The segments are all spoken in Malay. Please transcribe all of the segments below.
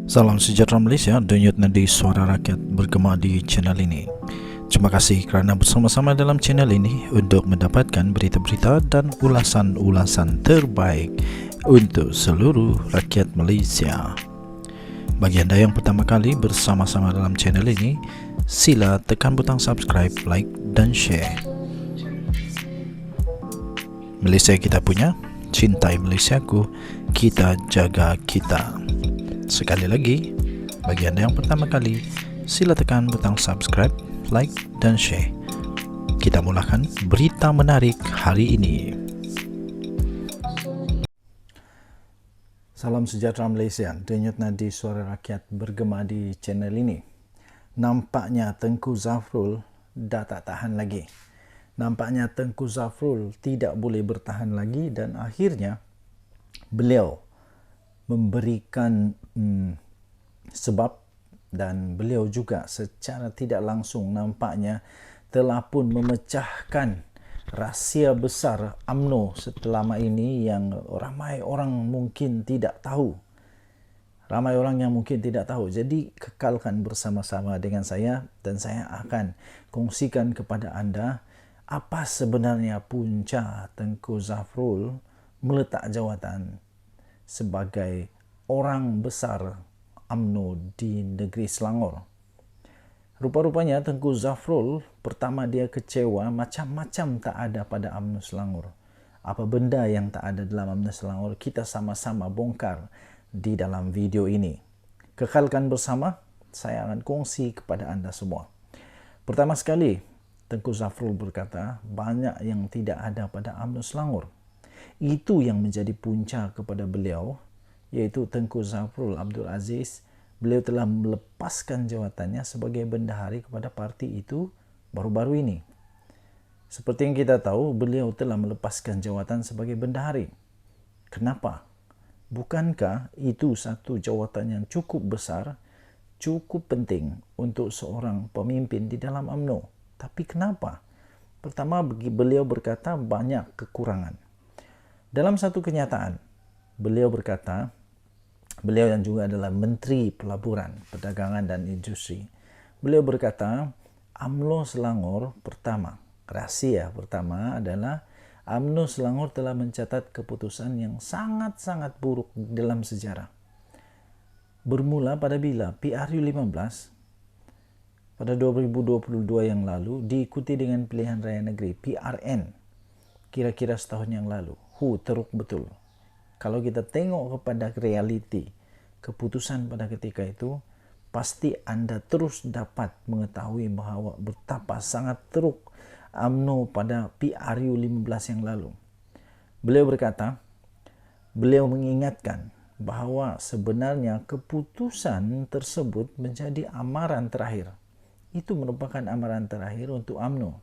Salam sejahtera Malaysia, denyut nadi suara rakyat bergema di channel ini. Terima kasih kerana bersama-sama dalam channel ini untuk mendapatkan berita-berita dan ulasan-ulasan terbaik untuk seluruh rakyat Malaysia. Bagi anda yang pertama kali bersama-sama dalam channel ini, sila tekan butang subscribe, like dan share. Malaysia kita punya, cintai Malaysiaku, kita jaga kita. Sekali lagi, bagi anda yang pertama kali, sila tekan butang subscribe, like dan share. Kita mulakan berita menarik hari ini. Salam sejahtera Malaysia, denyut nadi suara rakyat bergema di channel ini. Nampaknya Tengku Zafrul dah tak tahan lagi. Nampaknya Tengku Zafrul tidak boleh bertahan lagi dan akhirnya beliau memberikan sebab, dan beliau juga secara tidak langsung nampaknya telah pun memecahkan rahsia besar UMNO selama ini yang ramai orang mungkin tidak tahu. Ramai orang yang mungkin tidak tahu. Jadi kekalkan bersama-sama dengan saya dan saya akan kongsikan kepada anda apa sebenarnya punca Tengku Zafrul meletak jawatan sebagai orang besar UMNO di negeri Selangor. Rupa-rupanya Tengku Zafrul pertama dia kecewa macam-macam tak ada pada UMNO Selangor. Apa benda yang tak ada dalam UMNO Selangor kita sama-sama bongkar di dalam video ini. Kekalkan bersama, saya akan kongsi kepada anda semua. Pertama sekali, Tengku Zafrul berkata banyak yang tidak ada pada UMNO Selangor. Itu yang menjadi punca kepada beliau, iaitu Tengku Zafrul Abdul Aziz. Beliau telah melepaskan jawatannya sebagai bendahari kepada parti itu baru-baru ini. Seperti yang kita tahu, beliau telah melepaskan jawatan sebagai bendahari. Kenapa? Bukankah itu satu jawatan yang cukup besar, cukup penting untuk seorang pemimpin di dalam UMNO? Tapi kenapa? Pertama, beliau berkata banyak kekurangan. Dalam satu kenyataan, beliau berkata, beliau yang juga adalah Menteri Pelaburan, Perdagangan dan Industri. Beliau berkata, UMNO Selangor pertama, rahsia pertama adalah UMNO Selangor telah mencatat keputusan yang sangat-sangat buruk dalam sejarah. Bermula pada bila? PRU 15 pada 2022 yang lalu diikuti dengan pilihan raya negeri PRN kira-kira setahun yang lalu. Teruk betul. Kalau kita tengok kepada realiti keputusan pada ketika itu, pasti anda terus dapat mengetahui bahawa betapa sangat teruk UMNO pada PRU 15 yang lalu. Beliau berkata, beliau mengingatkan bahawa sebenarnya keputusan tersebut menjadi amaran terakhir. Itu merupakan amaran terakhir untuk UMNO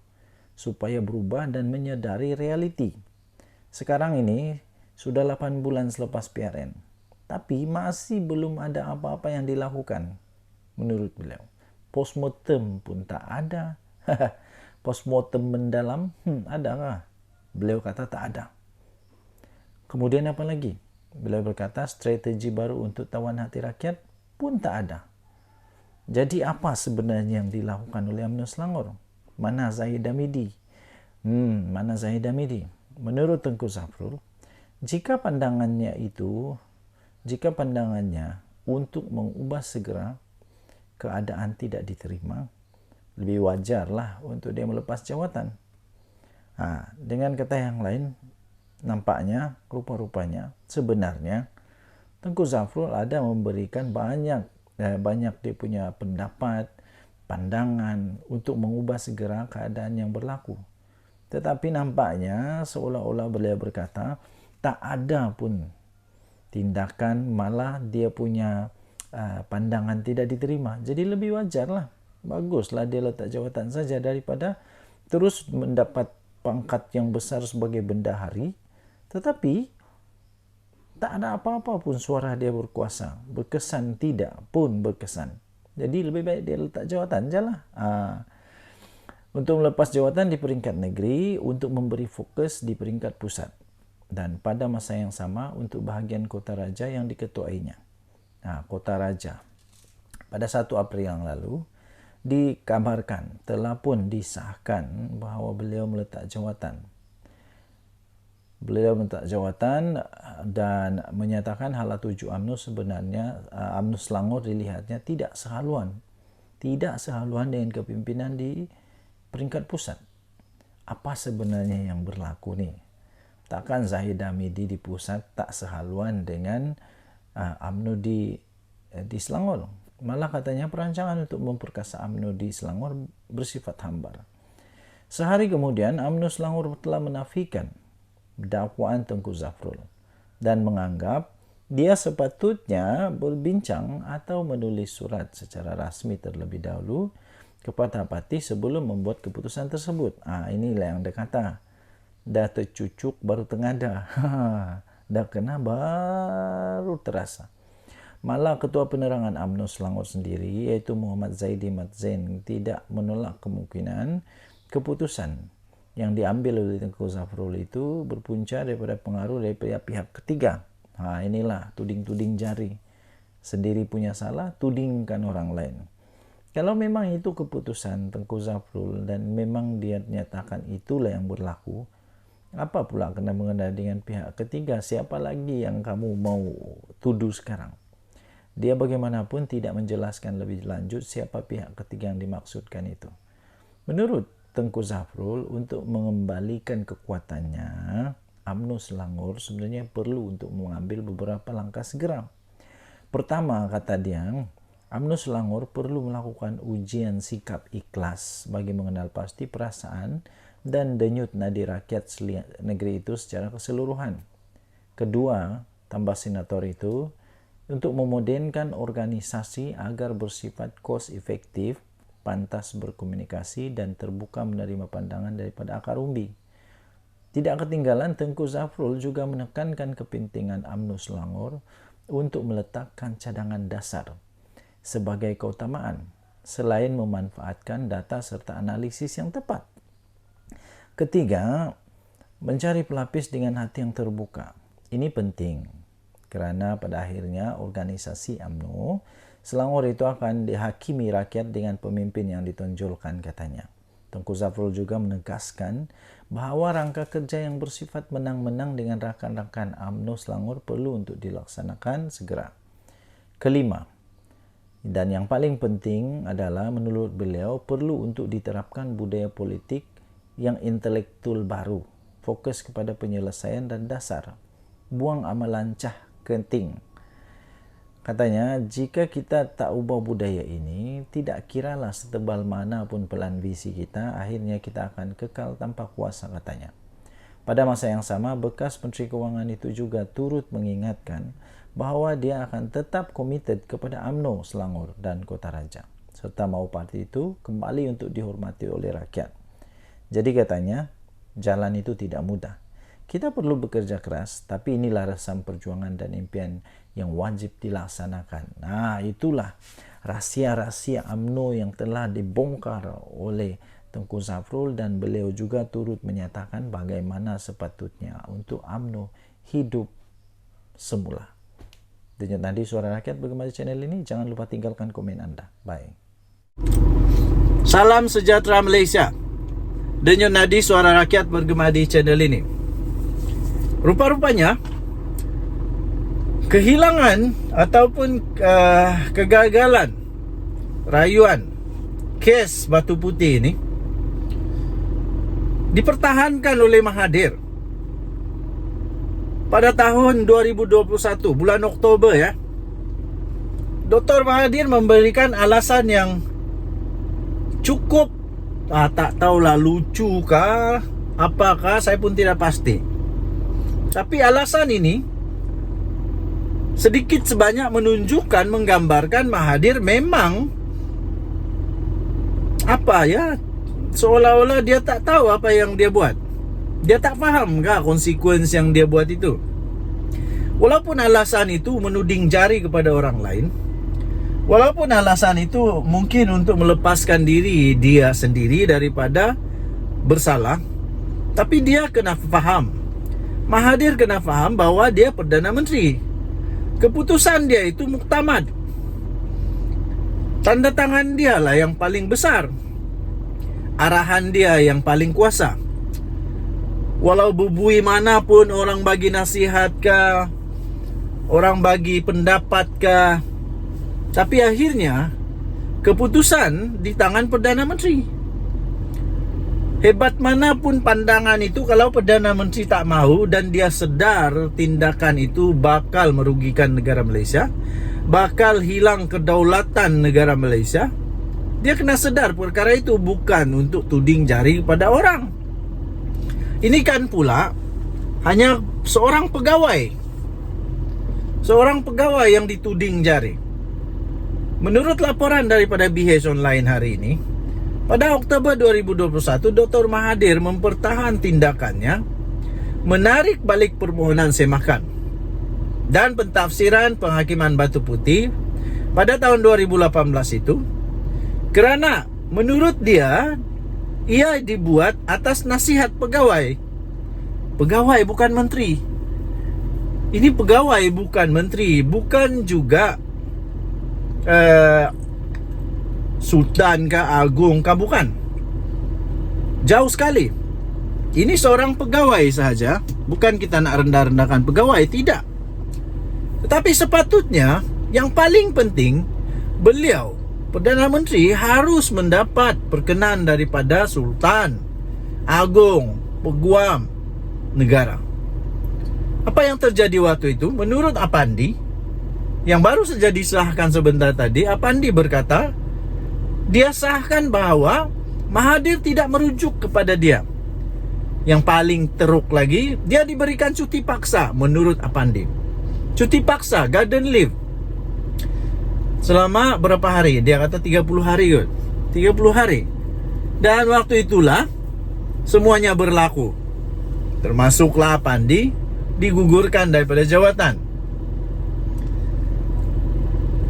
supaya berubah dan menyadari realiti. Sekarang ini sudah 8 bulan selepas PRN, tapi masih belum ada apa-apa yang dilakukan menurut beliau. Postmortem pun tak ada. Postmortem mendalam, adakah? Beliau kata tak ada. Kemudian apa lagi? Beliau berkata strategi baru untuk tawan hati rakyat pun tak ada. Jadi apa sebenarnya yang dilakukan oleh UMNO Selangor? Mana Zahid Hamidi? Mana Zahid Hamidi? Menurut Tengku Zafrul, jika pandangannya untuk mengubah segera keadaan tidak diterima, lebih wajarlah untuk dia melepas jawatan. Dengan kata yang lain, nampaknya, rupa-rupanya, sebenarnya Tengku Zafrul ada memberikan banyak dia punya pendapat, pandangan untuk mengubah segera keadaan yang berlaku. Tetapi nampaknya seolah-olah beliau berkata tak ada pun tindakan, malah dia punya pandangan tidak diterima. Jadi lebih wajarlah, baguslah dia letak jawatan saja daripada terus mendapat pangkat yang besar sebagai bendahari tetapi tak ada apa-apa pun suara dia berkuasa, berkesan tidak pun berkesan. Jadi lebih baik dia letak jawatan sajalah. Untuk melepas jawatan di peringkat negeri, untuk memberi fokus di peringkat pusat, dan pada masa yang sama untuk bahagian Kota Raja yang diketuainya. Kota Raja. Pada 1 April yang lalu, dikabarkan telah pun disahkan bahawa beliau meletak jawatan. Beliau meletak jawatan dan menyatakan hala tuju UMNO sebenarnya UMNO Selangor dilihatnya tidak sehaluan dengan kepimpinan di peringkat pusat. Apa sebenarnya yang berlaku ni? Takkan Zahid Hamidi di pusat tak sehaluan dengan UMNO di Selangor? Malah katanya perancangan untuk memperkasa UMNO di Selangor bersifat hambar. Sehari kemudian UMNO Selangor telah menafikan dakwaan Tengku Zafrul dan menganggap dia sepatutnya berbincang atau menulis surat secara rasmi terlebih dahulu kepada parti sebelum membuat keputusan tersebut. Inilah yang dia kata, dah tercucuk baru tengada. Dah kena baru terasa. Malah Ketua Penerangan UMNO Selangor sendiri, iaitu Muhammad Zaidi Mat Zain, tidak menolak kemungkinan keputusan yang diambil oleh Tengku Zafrul itu berpunca daripada pengaruh dari pihak ketiga. Inilah tuding-tuding jari. Sendiri punya salah, tudingkan orang lain. Kalau memang itu keputusan Tengku Zafrul dan memang dia nyatakan itulah yang berlaku, apa pula kena mengenai dengan pihak ketiga? Siapa lagi yang kamu mau tuduh sekarang? Dia bagaimanapun tidak menjelaskan lebih lanjut siapa pihak ketiga yang dimaksudkan itu. Menurut Tengku Zafrul, untuk mengembalikan kekuatannya, UMNO Selangor sebenarnya perlu untuk mengambil beberapa langkah segera. Pertama, kata dia, UMNO Selangor perlu melakukan ujian sikap ikhlas bagi mengenal pasti perasaan dan denyut nadi rakyat negeri itu secara keseluruhan. Kedua, tambah senator itu, untuk memodenkan organisasi agar bersifat cost efektif, pantas berkomunikasi dan terbuka menerima pandangan daripada akar umbi. Tidak ketinggalan, Tengku Zafrul juga menekankan kepentingan UMNO Selangor untuk meletakkan cadangan dasar sebagai keutamaan, selain memanfaatkan data serta analisis yang tepat. Ketiga, mencari pelapis dengan hati yang terbuka. Ini penting, kerana pada akhirnya organisasi UMNO Selangor itu akan dihakimi rakyat dengan pemimpin yang ditonjolkan, katanya. Tengku Zafrul juga menegaskan bahawa rangka kerja yang bersifat menang-menang dengan rakan-rakan UMNO Selangor perlu untuk dilaksanakan segera. Kelima, dan yang paling penting adalah menurut beliau perlu untuk diterapkan budaya politik yang intelektual baru, fokus kepada penyelesaian dan dasar, buang amal lancah kenting. Katanya, jika kita tak ubah budaya ini, tidak kiralah setebal mana pun pelan visi kita, akhirnya kita akan kekal tanpa kuasa, katanya. Pada masa yang sama, bekas Menteri Kewangan itu juga turut mengingatkan bahawa dia akan tetap komited kepada UMNO Selangor dan Kota Raja, serta mahu parti itu kembali untuk dihormati oleh rakyat. Jadi katanya, jalan itu tidak mudah. Kita perlu bekerja keras, tapi inilah resam perjuangan dan impian yang wajib dilaksanakan. Itulah rahsia-rahsia UMNO yang telah dibongkar oleh Tengku Zafrul, dan beliau juga turut menyatakan bagaimana sepatutnya untuk UMNO hidup semula. Denyut nadi suara rakyat bergema di channel ini. Jangan lupa tinggalkan komen Anda. Bye. Salam sejahtera Malaysia. Denyut nadi suara rakyat bergema di channel ini. Rupa-rupanya kehilangan ataupun kegagalan rayuan kes Batu Putih ini dipertahankan oleh Mahathir pada tahun 2021 bulan Oktober, ya. Dr. Mahathir memberikan alasan yang cukup tak tahulah lucu kah apakah, saya pun tidak pasti. Tapi alasan ini sedikit sebanyak menunjukkan, menggambarkan Mahathir memang seolah-olah dia tak tahu apa yang dia buat. Dia tak faham kah konsekuensi yang dia buat itu. Walaupun alasan itu menuding jari kepada orang lain, walaupun alasan itu mungkin untuk melepaskan diri dia sendiri daripada bersalah, tapi dia kena faham. Mahathir kena faham bahawa dia Perdana Menteri. keputusan dia itu muktamad. Tanda tangan dia lah yang paling besar. Arahan dia yang paling kuasa. Walau bubui manapun orang bagi nasihat kah, orang bagi pendapat kah, tapi akhirnya keputusan di tangan Perdana Menteri. Hebat manapun pandangan itu, kalau Perdana Menteri tak mau dan dia sedar tindakan itu bakal merugikan negara Malaysia, bakal hilang kedaulatan negara Malaysia, dia kena sedar perkara itu bukan untuk tuding jari pada orang. Ini kan pula hanya seorang pegawai yang dituding jari. Menurut laporan daripada BH Online hari ini, pada Oktober 2021, Dr. Mahathir mempertahan tindakannya menarik balik permohonan semakan dan pentafsiran penghakiman Batu Putih pada tahun 2018 itu, kerana menurut dia ia dibuat atas nasihat pegawai. Pegawai bukan menteri. Ini pegawai bukan menteri, bukan juga sultan kah, agung kah, bukan. Jauh sekali. Ini seorang pegawai sahaja, bukan kita nak rendah-rendahkan pegawai, tidak. Tetapi sepatutnya yang paling penting, beliau Perdana Menteri harus mendapat perkenan daripada sultan, agung, peguam negara. Apa yang terjadi waktu itu? Menurut Apandi, yang baru saja disahkan sebentar tadi, Apandi berkata dia sahkan bahawa Mahathir tidak merujuk kepada dia. Yang paling teruk lagi, dia diberikan cuti paksa menurut Apandi. Cuti paksa, garden leave, selama berapa hari? Dia kata 30 hari kot. 30 hari. Dan waktu itulah semuanya berlaku, termasuklah Apandi digugurkan daripada jawatan.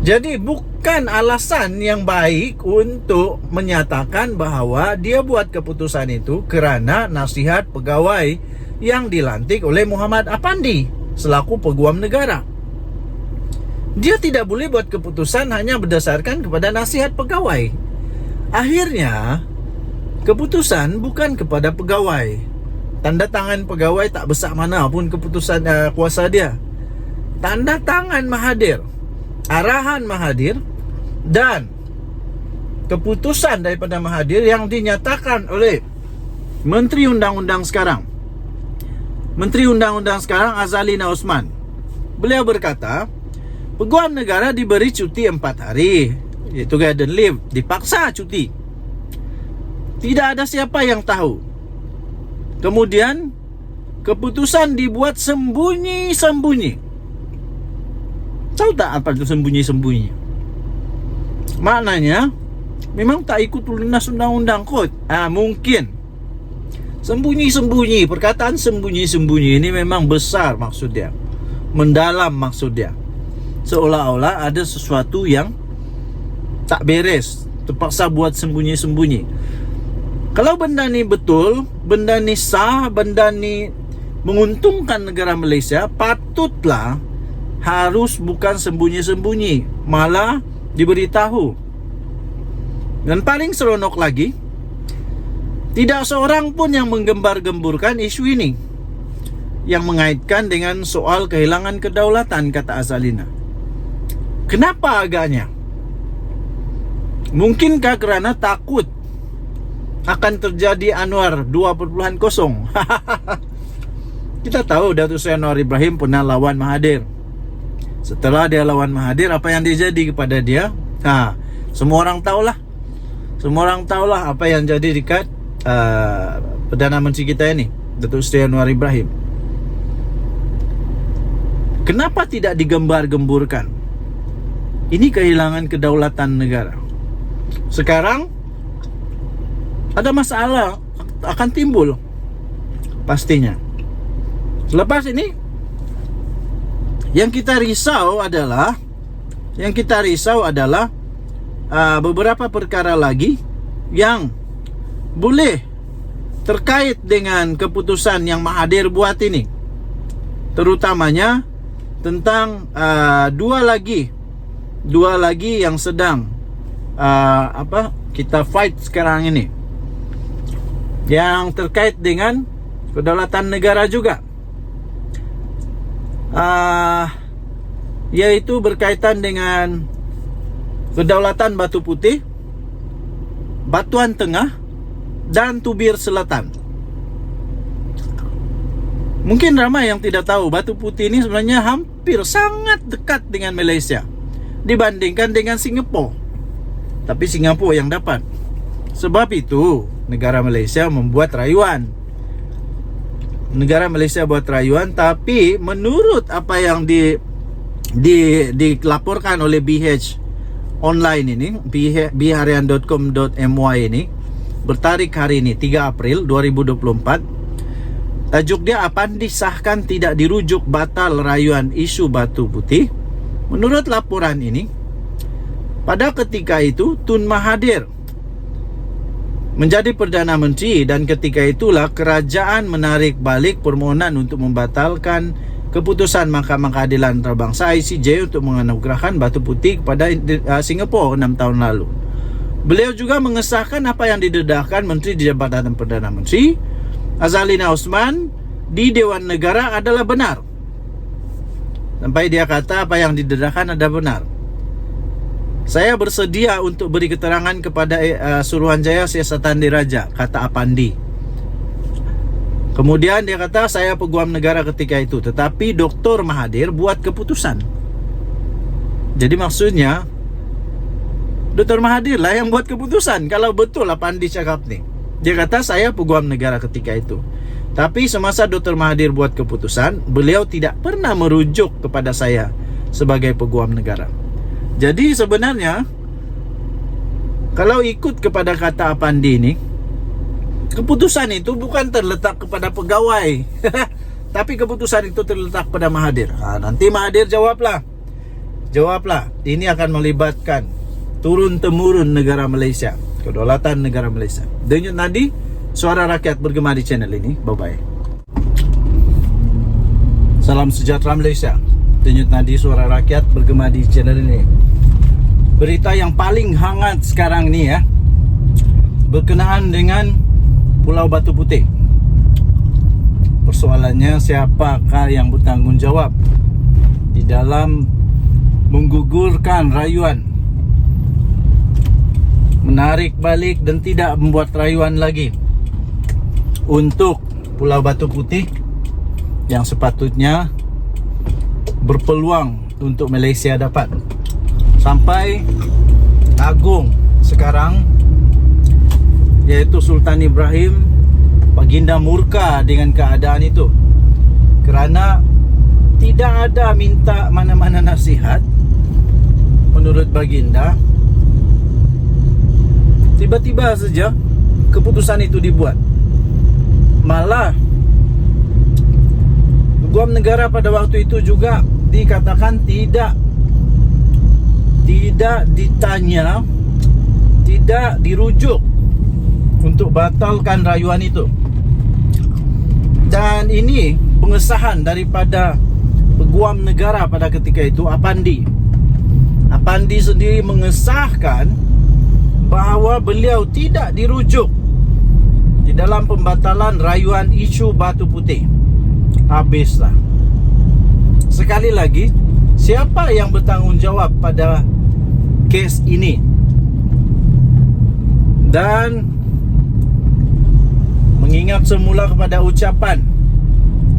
Jadi bukan alasan yang baik untuk menyatakan bahawa dia buat keputusan itu kerana nasihat pegawai yang dilantik oleh Muhammad Apandi selaku peguam negara. Dia tidak boleh buat keputusan hanya berdasarkan kepada nasihat pegawai. Akhirnya keputusan bukan kepada pegawai. Tanda tangan pegawai tak besar mana pun keputusan kuasa dia. Tanda tangan Mahathir, arahan Mahathir, dan keputusan daripada Mahathir yang dinyatakan oleh Menteri Undang-Undang sekarang, Menteri Undang-Undang sekarang Azalina Osman. Beliau berkata peguam negara diberi cuti 4 hari, iaitu garden leave, dipaksa cuti. Tidak ada siapa yang tahu. Kemudian keputusan dibuat sembunyi-sembunyi. Tahu tak apa itu sembunyi-sembunyi? Maknanya memang tak ikut lunas undang-undang kot. Mungkin sembunyi-sembunyi, perkataan sembunyi-sembunyi ini memang besar maksud dia, mendalam maksud dia. Seolah-olah ada sesuatu yang tak beres, terpaksa buat sembunyi-sembunyi. Kalau benda ni betul, benda ni sah, benda ni menguntungkan negara Malaysia, patutlah harus bukan sembunyi-sembunyi, malah diberitahu. Dan paling seronok lagi, tidak seorang pun yang menggembar-gemburkan isu ini yang mengaitkan dengan soal kehilangan kedaulatan, kata Azalina. Kenapa agaknya? Mungkinkah kerana takut akan terjadi Anwar 2.0? Kita tahu Datuk Seri Anwar Ibrahim pernah lawan Mahathir. Setelah dia lawan Mahathir, apa yang terjadi kepada dia? Semua orang tahulah. Semua orang tahulah apa yang jadi dekat Perdana Menteri kita ini, Datuk Seri Anwar Ibrahim. Kenapa tidak digembar-gemburkan? Ini kehilangan kedaulatan negara. Sekarang ada masalah akan timbul pastinya. Selepas ini yang kita risau adalah beberapa perkara lagi yang boleh terkait dengan keputusan yang Mahathir buat ini. Terutamanya tentang dua lagi yang sedang kita fight sekarang ini, yang terkait dengan kedaulatan negara juga, yaitu berkaitan dengan kedaulatan Batu Putih, Batuan Tengah, dan Tubir Selatan. Mungkin ramai yang tidak tahu, Batu Putih ini sebenarnya hampir sangat dekat dengan Malaysia dibandingkan dengan Singapura. Tapi Singapura yang dapat. Sebab itu negara Malaysia membuat rayuan. Negara Malaysia buat rayuan, tapi menurut apa yang dilaporkan oleh BH online ini, bharian.com.my ini, bertarik hari ini 3 April 2024. Tajuk dia, Apandi sahkan tidak dirujuk batal rayuan isu Batu Putih. Menurut laporan ini, pada ketika itu Tun Mahathir menjadi Perdana Menteri, dan ketika itulah kerajaan menarik balik permohonan untuk membatalkan keputusan Mahkamah Keadilan Antarabangsa ICJ untuk menganugerahkan Batu Putih kepada Singapura 6 tahun lalu. Beliau juga mengesahkan apa yang didedahkan Menteri di Jabatan Perdana Menteri Azalina Osman di Dewan Negara adalah benar. Sampai dia kata apa yang didedahkan adalah benar. Saya bersedia untuk beri keterangan kepada Suruhanjaya Siasatan Diraja, kata Apandi. Kemudian dia kata, saya peguam negara ketika itu, tetapi Dr. Mahathir buat keputusan. Jadi maksudnya Dr. Mahathir lah yang buat keputusan. Kalau betul Apandi cakap nih, dia kata saya peguam negara ketika itu, tapi semasa Dr. Mahathir buat keputusan, beliau tidak pernah merujuk kepada saya sebagai peguam negara. Jadi sebenarnya kalau ikut kepada kata Apandi ini, keputusan itu bukan terletak kepada pegawai tapi keputusan itu terletak pada Mahathir. Nanti Mahathir jawablah. Ini akan melibatkan turun-temurun negara Malaysia, kedaulatan negara Malaysia. Denyut nadi suara rakyat bergema di channel ini. Bye-bye. Salam sejahtera Malaysia. Denyut nadi suara rakyat bergema di channel ini. Berita yang paling hangat sekarang ni ya, berkenaan dengan Pulau Batu Putih. Persoalannya, siapakah yang bertanggung jawab di dalam menggugurkan rayuan, menarik balik dan tidak membuat rayuan lagi untuk Pulau Batu Putih yang sepatutnya berpeluang untuk Malaysia dapat. Sampai agung sekarang, yaitu Sultan Ibrahim, Baginda murka dengan keadaan itu, kerana tidak ada minta mana-mana nasihat. Menurut Baginda, tiba-tiba saja keputusan itu dibuat. Malah peguam negara pada waktu itu juga dikatakan tidak ditanya, tidak dirujuk untuk batalkan rayuan itu. Dan ini pengesahan daripada peguam negara pada ketika itu, Apandi. Apandi sendiri mengesahkan bahawa beliau tidak dirujuk di dalam pembatalan rayuan isu Batu Putih. Habislah. Sekali lagi, siapa yang bertanggung jawab pada kes ini? Dan mengingat semula kepada ucapan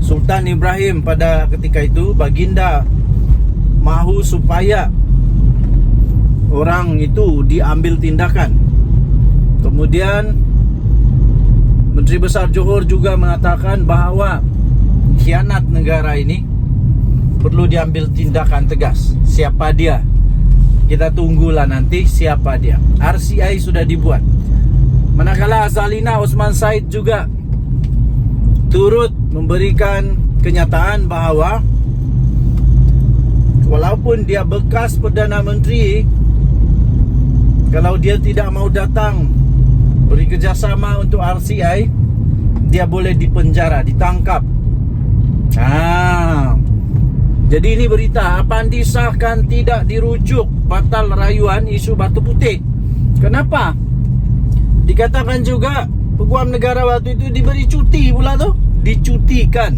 Sultan Ibrahim pada ketika itu, Baginda mahu supaya orang itu diambil tindakan. Kemudian Menteri Besar Johor juga mengatakan bahawa khianat negara ini perlu diambil tindakan tegas. Siapa dia? Kita tunggulah nanti siapa dia. RCI sudah dibuat. Manakala Azalina Osman Said juga turut memberikan kenyataan bahawa walaupun dia bekas Perdana Menteri, kalau dia tidak mau datang beri kerjasama untuk RCI, dia boleh dipenjara, ditangkap. Jadi ini berita, Apandi sahkan tidak dirujuk, batal rayuan isu Batu Putih. Kenapa? Dikatakan juga peguam negara waktu itu diberi cuti pula tu, dicutikan.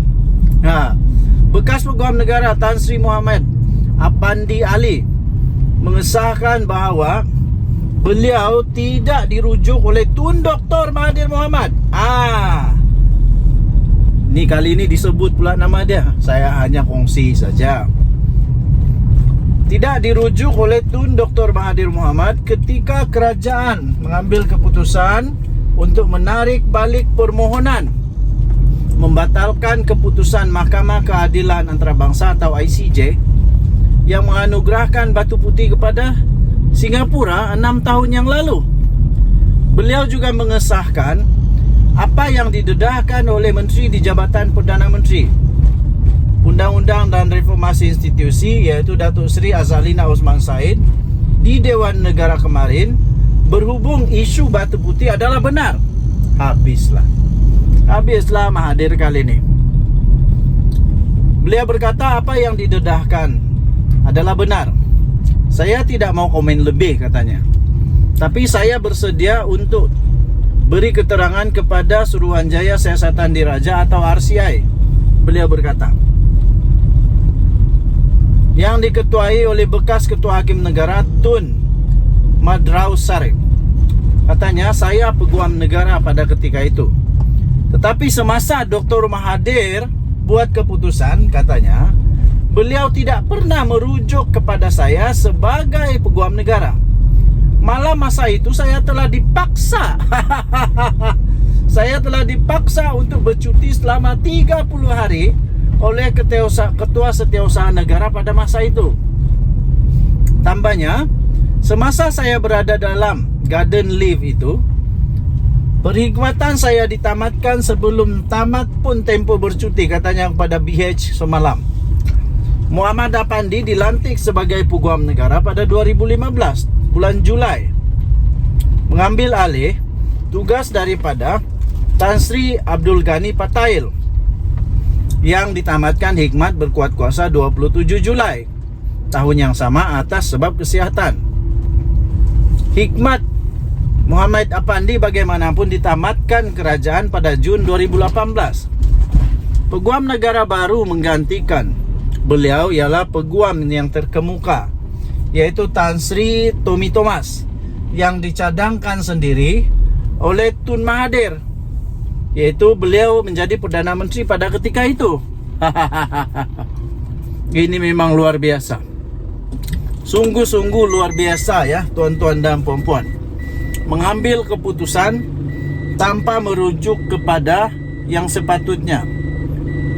Bekas peguam negara Tan Sri Muhammad Apandi Ali mengesahkan bahawa beliau tidak dirujuk oleh Tun Dr. Mahathir Mohamad. Ni kali ini disebut pula nama dia. Saya hanya kongsi saja. Tidak dirujuk oleh Tun Dr. Mahathir Mohamad ketika kerajaan mengambil keputusan untuk menarik balik permohonan membatalkan keputusan Mahkamah Keadilan Antarabangsa atau ICJ yang menganugerahkan Batu Putih kepada Singapura 6 tahun yang lalu. Beliau juga mengesahkan apa yang didedahkan oleh Menteri di Jabatan Perdana Menteri Undang-Undang dan Reformasi Institusi, iaitu Datuk Seri Azalina Osman Said, di Dewan Negara kemarin berhubung isu Batu Putih adalah benar. Habislah Mahathir kali ini. Beliau berkata apa yang didedahkan adalah benar. Saya tidak mau komen lebih, katanya. Tapi saya bersedia untuk beri keterangan kepada Suruhanjaya Siasatan Diraja atau RCI. Beliau berkata, yang diketuai oleh bekas Ketua Hakim Negara Tun Madraus Sarip. Katanya, saya peguam negara pada ketika itu. Tetapi semasa Dr. Mahathir buat keputusan, katanya, beliau tidak pernah merujuk kepada saya sebagai peguam negara. Malah masa itu saya telah dipaksa Saya telah dipaksa untuk bercuti selama 30 hari oleh Ketua Setiausaha Negara pada masa itu. Tambahnya, semasa saya berada dalam garden leave itu, perkhidmatan saya ditamatkan sebelum tamat pun tempoh bercuti, katanya kepada BH semalam. Muhammad Apandi dilantik sebagai peguam negara pada 2015 bulan Julai, mengambil alih tugas daripada Tan Sri Abdul Ghani Patail yang ditamatkan hikmat berkuat kuasa 27 Julai tahun yang sama atas sebab kesihatan. Hikmat Muhammad Apandi bagaimanapun ditamatkan kerajaan pada Jun 2018. Peguam negara baru menggantikan beliau ialah peguam yang terkemuka, yaitu Tan Sri Tommy Thomas, yang dicadangkan sendiri oleh Tun Mahathir, yaitu beliau menjadi Perdana Menteri pada ketika itu. Ini memang luar biasa. Sungguh-sungguh luar biasa ya, tuan-tuan dan puan-puan. Mengambil keputusan tanpa merujuk kepada yang sepatutnya.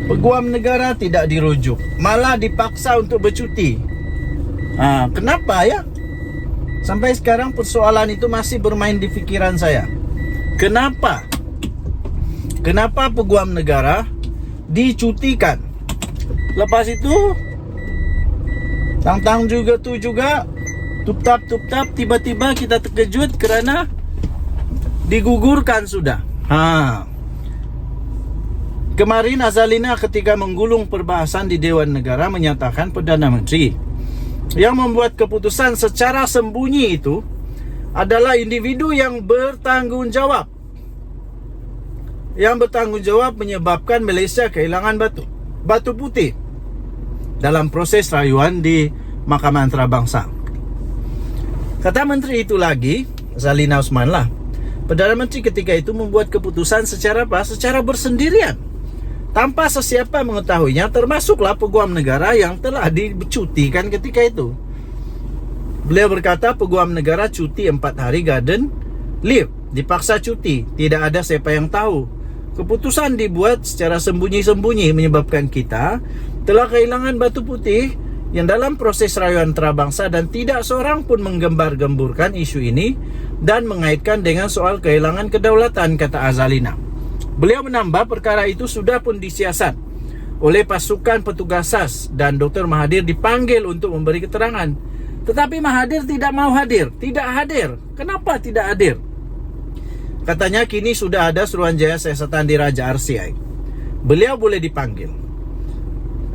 Peguam negara tidak dirujuk, malah dipaksa untuk bercuti. Kenapa ya? Sampai sekarang persoalan itu masih bermain di fikiran saya. Kenapa? Kenapa peguam negara dicutikan? Lepas itu tang-tang juga tup-tap tiba-tiba kita terkejut kerana digugurkan sudah. Kemarin Azalina ketika menggulung perbahasan di Dewan Negara menyatakan Perdana Menteri yang membuat keputusan secara sembunyi itu adalah individu yang bertanggung jawab. Yang bertanggung jawab menyebabkan Malaysia kehilangan Batu Putih dalam proses rayuan di Mahkamah Antarabangsa. Kata menteri itu lagi, Zalina Osman lah, Perdana Menteri ketika itu membuat keputusan secara bersendirian, tanpa sesiapa mengetahuinya, termasuklah peguam negara yang telah dicutikan ketika itu. Beliau berkata peguam negara cuti 4 hari garden leave, dipaksa cuti, tidak ada siapa yang tahu. Keputusan dibuat secara sembunyi-sembunyi menyebabkan kita telah kehilangan Batu Putih yang dalam proses rayuan antarabangsa, dan tidak seorang pun menggembar-gemburkan isu ini dan mengaitkan dengan soal kehilangan kedaulatan, kata Azalina. Beliau menambah perkara itu sudah pun disiasat oleh pasukan petugas SAS dan Dr. Mahathir dipanggil untuk memberi keterangan. Tetapi Mahathir tidak mau hadir, tidak hadir. Kenapa tidak hadir? Katanya kini sudah ada Suruhanjaya Siasatan Diraja RCI. Beliau boleh dipanggil.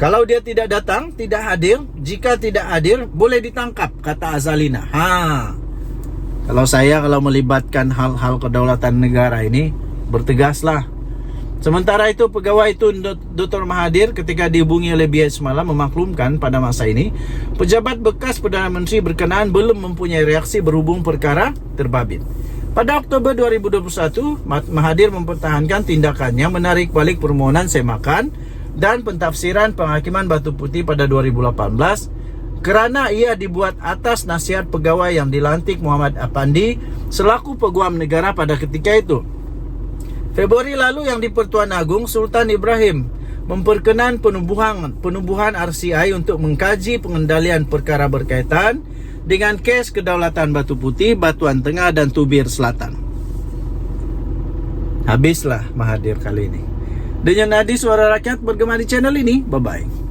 Kalau dia tidak datang, tidak hadir, jika tidak hadir boleh ditangkap, kata Azalina. Kalau melibatkan hal-hal kedaulatan negara ini, bertegaslah. Sementara itu pegawai Tun Dr. Mahathir ketika dihubungi oleh BS semalam memaklumkan pada masa ini pejabat bekas Perdana Menteri berkenaan belum mempunyai reaksi berhubung perkara terbabit. Pada Oktober 2021, Mahathir mempertahankan tindakannya menarik balik permohonan semakan dan pentafsiran penghakiman Batu Putih pada 2018 kerana ia dibuat atas nasihat pegawai yang dilantik Muhammad Apandi selaku peguam negara pada ketika itu. Februari lalu yang di-Pertuan Agong, Sultan Ibrahim memperkenan penubuhan RCI untuk mengkaji pengendalian perkara berkaitan dengan kes kedaulatan Batu Putih, Batuan Tengah dan Tubir Selatan. Habislah Mahathir kali ini. Denyut nadi suara rakyat bergema di channel ini. Bye-bye.